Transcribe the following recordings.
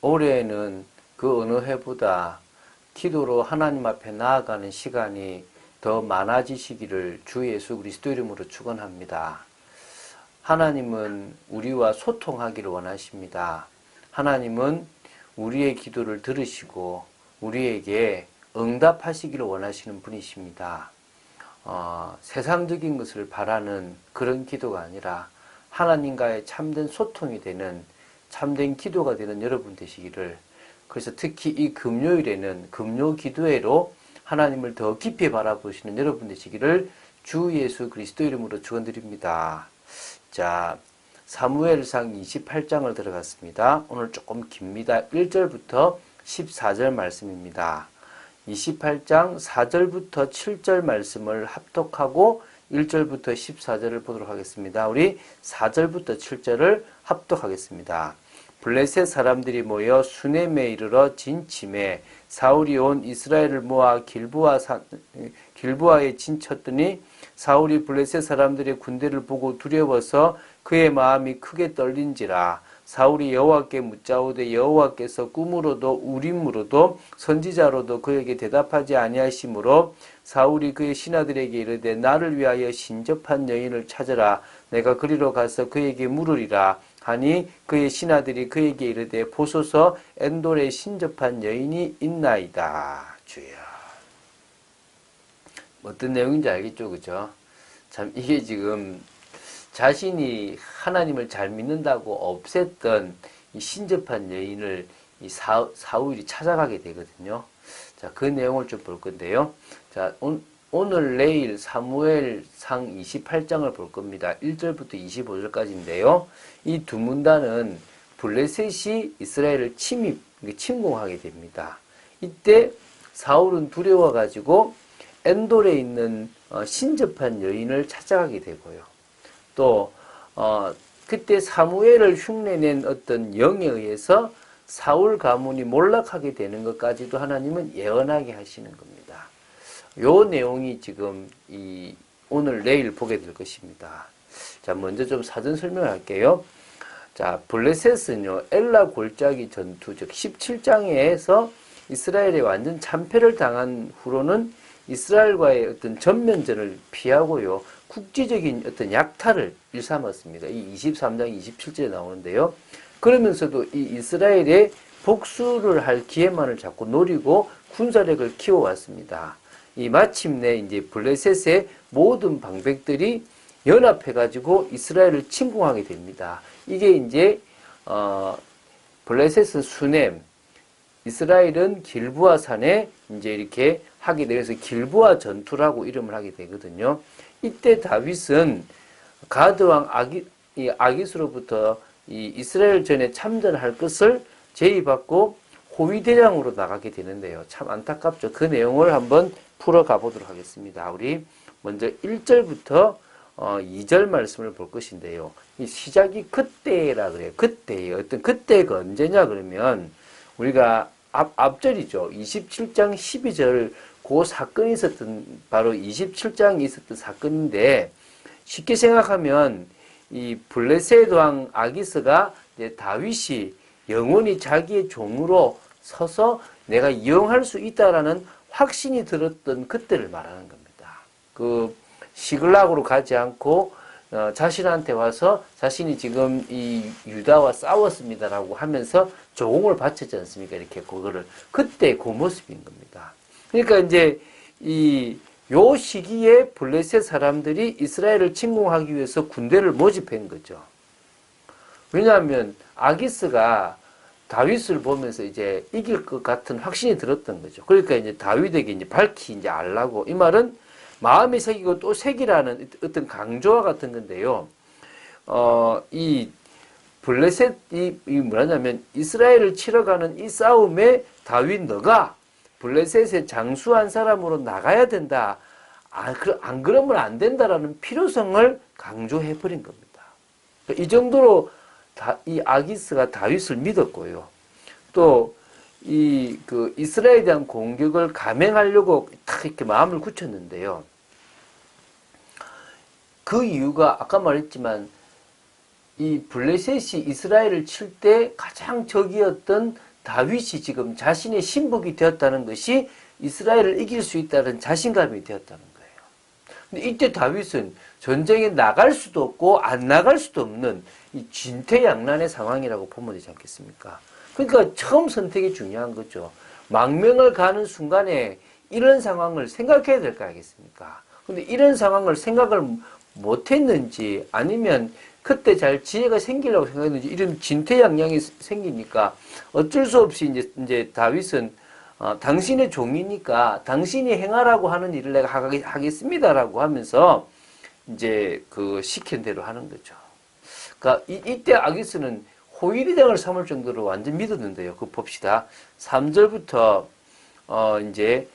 올해는 그 어느 해보다 기도로 하나님 앞에 나아가는 시간이 더 많아지시기를 주 예수 그리스도 이름으로 축원합니다. 하나님은 우리와 소통하기를 원하십니다. 하나님은 우리의 기도를 들으시고 우리에게 응답하시기를 원하시는 분이십니다. 세상적인 것을 바라는 그런 기도가 아니라 하나님과의 참된 소통이 되는 참된 기도가 되는 여러분 되시기를, 그래서 특히 이 금요일에는 금요 기도회로 하나님을 더 깊이 바라보시는 여러분 되시기를 주 예수 그리스도 이름으로 축원드립니다. 자, 사무엘상 28장을 들어갔습니다. 오늘 조금 깁니다. 1절부터 14절 말씀입니다. 28장 4절부터 7절 말씀을 합독하고 1절부터 14절을 보도록 하겠습니다. 우리 4절부터 7절을 합독하겠습니다. 블레셋 사람들이 모여 수넴에 이르러 진침해 사울이 온 이스라엘을 모아 길보아에 진쳤더니 사울이 블레셋 사람들의 군대를 보고 두려워서 그의 마음이 크게 떨린지라. 사울이 여호와께 묻자오되 여호와께서 꿈으로도 우림으로도 선지자로도 그에게 대답하지 아니하시므로 사울이 그의 신하들에게 이르되 나를 위하여 신접한 여인을 찾으라. 내가 그리로 가서 그에게 물으리라 하니 그의 신하들이 그에게 이르되 보소서 엔돌에 신접한 여인이 있나이다. 주여. 어떤 내용인지 알겠죠, 그죠? 참 이게 지금 자신이 하나님을 잘 믿는다고 없앴던 이 신접한 여인을 이 사울이 찾아가게 되거든요. 자, 그 내용을 좀 볼 건데요. 자, 오늘 내일 사무엘상 28장을 볼 겁니다. 1절부터 25절까지인데요. 이 두 문단은 블레셋이 이스라엘을 침공하게 됩니다. 이때 사울은 두려워가지고 엔돌에 있는 신접한 여인을 찾아가게 되고요. 또 그때 사무엘을 흉내낸 어떤 영에 의해서 사울 가문이 몰락하게 되는 것까지도 하나님은 예언하게 하시는 겁니다. 요 내용이 지금 오늘 내일 보게 될 것입니다. 자, 먼저 좀 사전 설명을 할게요. 자, 블레셋은요, 엘라 골짜기 전투, 즉 17장에서 이스라엘에 완전 참패를 당한 후로는 이스라엘과의 어떤 전면전을 피하고요, 국지적인 어떤 약탈을 일삼았습니다. 이 23장 27절에 나오는데요. 그러면서도 이 이스라엘의 복수를 할 기회만을 자꾸 노리고 군사력을 키워왔습니다. 이 마침내 이제 블레셋의 모든 방백들이 연합해가지고 이스라엘을 침공하게 됩니다. 이게 이제 블레셋은 수넴, 이스라엘은 길보아 산에 이제 이렇게 하게 되어서 길보아 전투라고 이름을 하게 되거든요. 이때 다윗은 가드왕 아기스로부터 이 이스라엘 전에 참전할 것을 제의받고 호위대장으로 나가게 되는데요. 참 안타깝죠. 그 내용을 한번 풀어가 보도록 하겠습니다. 우리 먼저 1절부터 2절 말씀을 볼 것인데요. 이 시작이 그때라 그래요. 그때예요. 어떤 그때가 언제냐 그러면 우리가 앞절이죠. 27장 12절 그 사건이 있었던 바로 27장에 있었던 사건인데, 쉽게 생각하면 이 블레셋 왕 아기스가 이제 다윗이 영원히 자기의 종으로 서서 내가 이용할 수 있다라는 확신이 들었던 그때를 말하는 겁니다. 그 시글락으로 가지 않고 자신한테 와서 자신이 지금 이 유다와 싸웠습니다라고 하면서 조공을 바쳤지 않습니까? 이렇게 그거를 그때 그 모습인 겁니다. 그러니까 이제 요 시기에 블레셋 사람들이 이스라엘을 침공하기 위해서 군대를 모집한 거죠. 왜냐하면 아기스가 다윗을 보면서 이제 이길 것 같은 확신이 들었던 거죠. 그러니까 이제 다윗에게 이제 밝히 이제 알라고, 이 말은 마음이 새기고 또 새기라는 어떤 강조와 같은 건데요. 이 블레셋이 뭐냐면 이스라엘을 치러가는 이 싸움에 다윗 너가 블레셋의 장수한 사람으로 나가야 된다. 안 그러면 안 된다라는 필요성을 강조해버린 겁니다. 이 정도로 이 아기스가 다윗을 믿었고요. 또 이스라엘에 대한 공격을 감행하려고 딱 이렇게 마음을 굳혔는데요. 그 이유가 아까 말했지만 이 블레셋이 이스라엘을 칠 때 가장 적이었던 다윗이 지금 자신의 신복이 되었다는 것이 이스라엘을 이길 수 있다는 자신감이 되었다는 거예요. 근데 이때 다윗은 전쟁에 나갈 수도 없고 안 나갈 수도 없는 이 진퇴양난의 상황이라고 보면 되지 않겠습니까? 그러니까 처음 선택이 중요한 거죠. 망명을 가는 순간에 이런 상황을 생각해야 될 거 아니겠습니까? 근데 이런 상황을 생각을 못했는지 아니면 그때 잘 지혜가 생기려고 생각했는지 이런 진퇴양난이 생기니까 어쩔 수 없이 이제 다윗은 당신의 종이니까 당신이 행하라고 하는 일을 내가 하겠습니다라고 하면서 이제 그 시킨 대로 하는 거죠. 그러니까 이때 아기스는 호위대장을 삼을 정도로 완전 믿었는데요. 그거 봅시다. 3절부터 이제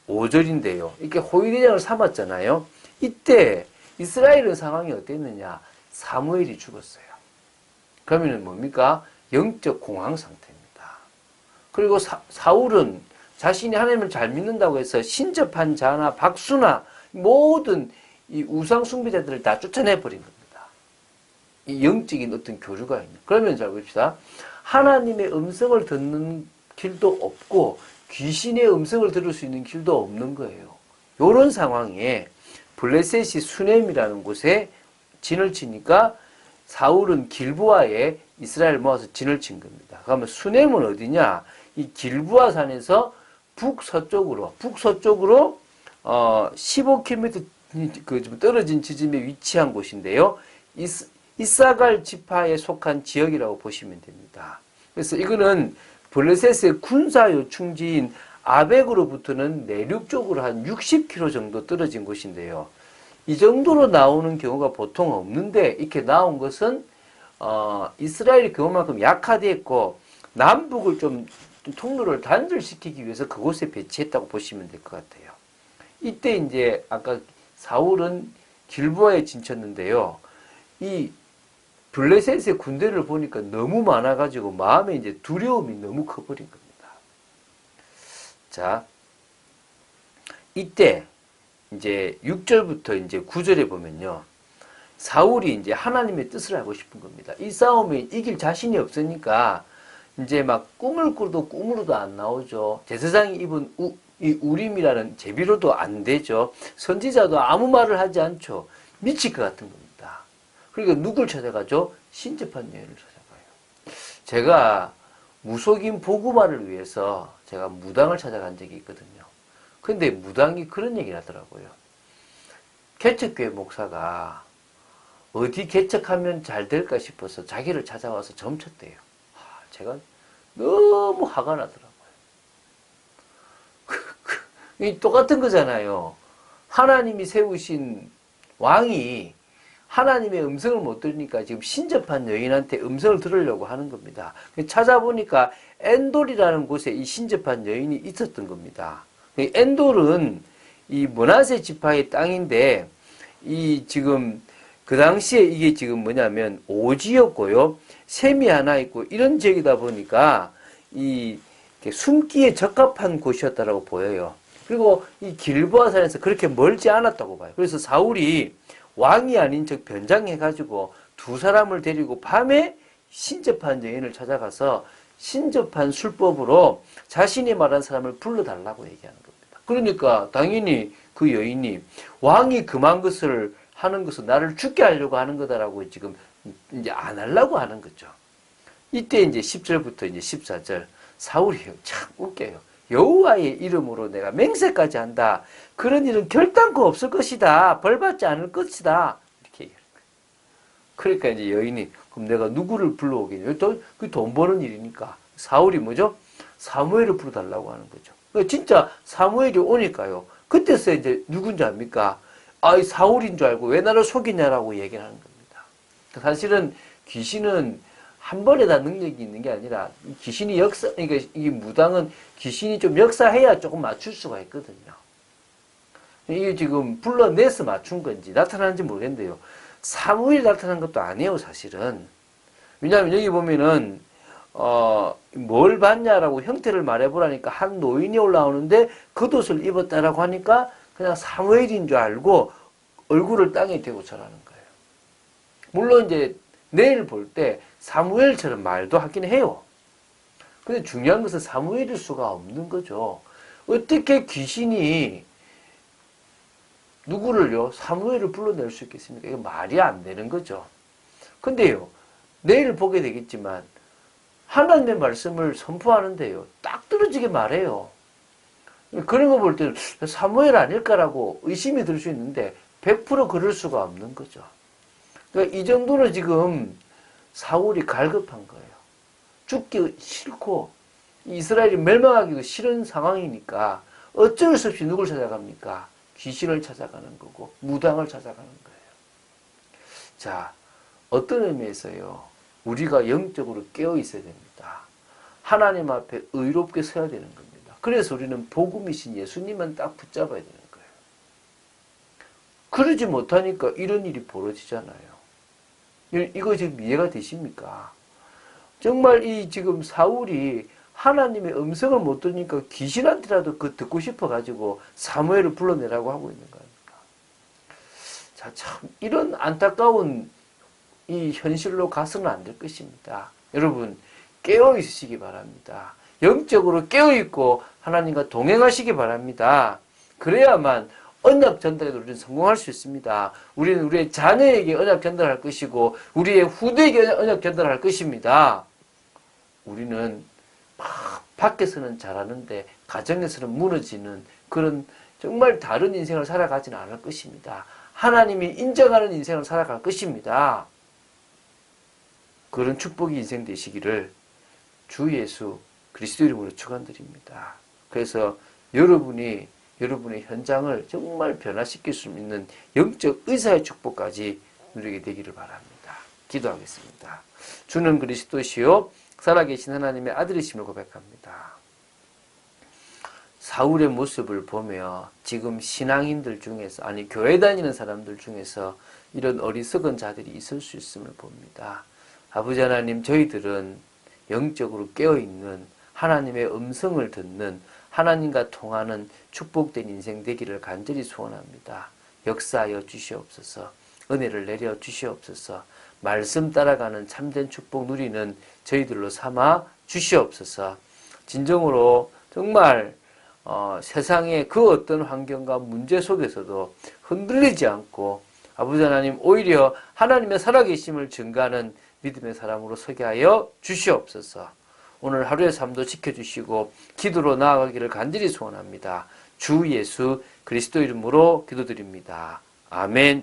5절인데요. 이렇게 호위대장을 삼았잖아요. 이때 이스라엘의 상황이 어땠느냐? 사무엘이 죽었어요. 그러면 뭡니까? 영적 공황 상태입니다. 그리고 사울은 자신이 하나님을 잘 믿는다고 해서 신접한 자나 박수나 모든 이 우상 숭배자들을 다 쫓아내버린 겁니다. 이 영적인 어떤 교류가 있는. 그러면 잘 봅시다. 하나님의 음성을 듣는 길도 없고 귀신의 음성을 들을 수 있는 길도 없는 거예요. 이런 상황에 블레셋이 수넴이라는 곳에 진을 치니까 사울은 길보아에 이스라엘 모아서 진을 친 겁니다. 그러면 수넴은 어디냐? 이 길보아 산에서 북서쪽으로 15km 좀 떨어진 지점에 위치한 곳인데요. 이사갈 지파에 속한 지역이라고 보시면 됩니다. 그래서 이거는 블레셋의 군사 요충지인 아벡으로부터는 내륙 쪽으로 한 60km 정도 떨어진 곳인데요. 이 정도로 나오는 경우가 보통 없는데 이렇게 나온 것은 이스라엘이 그것만큼 약화되었고 남북을 좀 통로를 단절시키기 위해서 그곳에 배치했다고 보시면 될 것 같아요. 이때 이제 아까 사울은 길보아에 진쳤는데요. 이 블레셋의 군대를 보니까 너무 많아가지고 마음에 이제 두려움이 너무 커버린 겁니다. 자, 이때 이제 6절부터 이제 9절에 보면요. 사울이 이제 하나님의 뜻을 알고 싶은 겁니다. 이 싸움에 이길 자신이 없으니까 이제 막 꿈을 꿔도 꿈으로도 안 나오죠. 제사장이 입은 이 우림이라는 제비로도 안 되죠. 선지자도 아무 말을 하지 않죠. 미칠 것 같은 겁니다. 그러니까 누굴 찾아가죠? 신접한 여인을 찾아가요. 제가 무속인 보구마를 위해서 제가 무당을 찾아간 적이 있거든요. 근데 무당이 그런 얘기를 하더라고요. 개척교회 목사가 어디 개척하면 잘 될까 싶어서 자기를 찾아와서 점쳤대요. 제가 너무 화가 나더라고요. 똑같은 거잖아요. 하나님이 세우신 왕이 하나님의 음성을 못 들으니까 지금 신접한 여인한테 음성을 들으려고 하는 겁니다. 찾아보니까 엔돌이라는 곳에 이 신접한 여인이 있었던 겁니다. 엔돌은 이 므낫세 지파의 땅인데 이 지금 그 당시에 이게 지금 뭐냐면 오지였고요. 샘이 하나 있고 이런 지역이다 보니까 이 숨기에 적합한 곳이었다라고 보여요. 그리고 이 길보아 산에서 그렇게 멀지 않았다고 봐요. 그래서 사울이 왕이 아닌 척 변장해가지고 두 사람을 데리고 밤에 신접한 여인을 찾아가서 신접한 술법으로 자신이 말한 사람을 불러달라고 얘기하는 겁니다. 그러니까 당연히 그 여인이 왕이 금한 것을 하는 것은 나를 죽게 하려고 하는 거다라고 지금 이제 안 하려고 하는 거죠. 이때 이제 10절부터 이제 14절 사울이 참 웃겨요. 여호와의 이름으로 내가 맹세까지 한다. 그런 일은 결단코 없을 것이다. 벌받지 않을 것이다. 이렇게 얘기하는 거예요. 그러니까 이제 여인이 그럼 내가 누구를 불러오겠냐? 그 돈 버는 일이니까 사울이 뭐죠? 사무엘을 부르달라고 하는 거죠. 그러니까 진짜 사무엘이 오니까요. 그때서 이제 누군지 압니까? 아, 사울인 줄 알고 왜 나를 속이냐라고 얘기를 하는 겁니다. 사실은 귀신은 한 번에 다 능력이 있는 게 아니라 귀신이 그러니까 이 무당은 귀신이 좀 역사해야 조금 맞출 수가 있거든요. 이게 지금 불러내서 맞춘 건지 나타나는지 모르겠는데요. 사무엘이 나타난 것도 아니에요, 사실은. 왜냐하면 여기 보면은 뭘 봤냐라고 형태를 말해보라니까 한 노인이 올라오는데 겉옷을 입었다라고 하니까 그냥 사무엘인 줄 알고 얼굴을 땅에 대고 절하는 거예요. 물론 이제 내일 볼 때 사무엘처럼 말도 하긴 해요. 근데 중요한 것은 사무엘일 수가 없는 거죠. 어떻게 귀신이 누구를요? 사무엘을 불러낼 수 있겠습니까? 이거 말이 안 되는 거죠. 근데요, 내일 보게 되겠지만 하나님의 말씀을 선포하는데요, 딱 떨어지게 말해요. 그런 거 볼 때는 사무엘 아닐까라고 의심이 들 수 있는데 100% 그럴 수가 없는 거죠. 그러니까 이 정도로 지금 사울이 갈급한 거예요. 죽기 싫고 이스라엘이 멸망하기도 싫은 상황이니까 어쩔 수 없이 누굴 찾아갑니까? 귀신을 찾아가는 거고 무당을 찾아가는 거예요. 자, 어떤 의미에서요, 우리가 영적으로 깨어 있어야 됩니다. 하나님 앞에 의롭게 서야 되는 겁니다. 그래서 우리는 복음이신 예수님만 딱 붙잡아야 되는 거예요. 그러지 못하니까 이런 일이 벌어지잖아요. 이거 지금 이해가 되십니까? 정말 이 지금 사울이 하나님의 음성을 못 들으니까 귀신한테라도 그 듣고 싶어가지고 사무엘을 불러내라고 하고 있는 겁니다. 자, 참 이런 안타까운 이 현실로 가서는 안 될 것입니다. 여러분 깨어 있으시기 바랍니다. 영적으로 깨어 있고 하나님과 동행하시기 바랍니다. 그래야만 언약 전달에 우리는 성공할 수 있습니다. 우리는 우리의 자녀에게 언약 전달할 것이고 우리의 후대에게 언약 전달할 것입니다. 우리는 막 밖에서는 잘하는데 가정에서는 무너지는 그런 정말 다른 인생을 살아가지는 않을 것입니다. 하나님이 인정하는 인생을 살아갈 것입니다. 그런 축복이 인생 되시기를 주 예수 그리스도 이름으로 축원드립니다. 그래서 여러분이 여러분의 현장을 정말 변화시킬 수 있는 영적 의사의 축복까지 누리게 되기를 바랍니다. 기도하겠습니다. 주는 그리스도시요 살아계신 하나님의 아들이심을 고백합니다. 사울의 모습을 보며 지금 신앙인들 중에서, 아니 교회 다니는 사람들 중에서 이런 어리석은 자들이 있을 수 있음을 봅니다. 아버지 하나님, 저희들은 영적으로 깨어있는 하나님의 음성을 듣는 하나님과 통하는 축복된 인생 되기를 간절히 소원합니다. 역사하여 주시옵소서. 은혜를 내려 주시옵소서. 말씀 따라가는 참된 축복 누리는 저희들로 삼아 주시옵소서. 진정으로 정말 세상의 그 어떤 환경과 문제 속에서도 흔들리지 않고 아버지 하나님, 오히려 하나님의 살아계심을 증가하는 믿음의 사람으로 서게 하여 주시옵소서. 오늘 하루의 삶도 지켜주시고 기도로 나아가기를 간절히 소원합니다. 주 예수 그리스도 이름으로 기도드립니다. 아멘.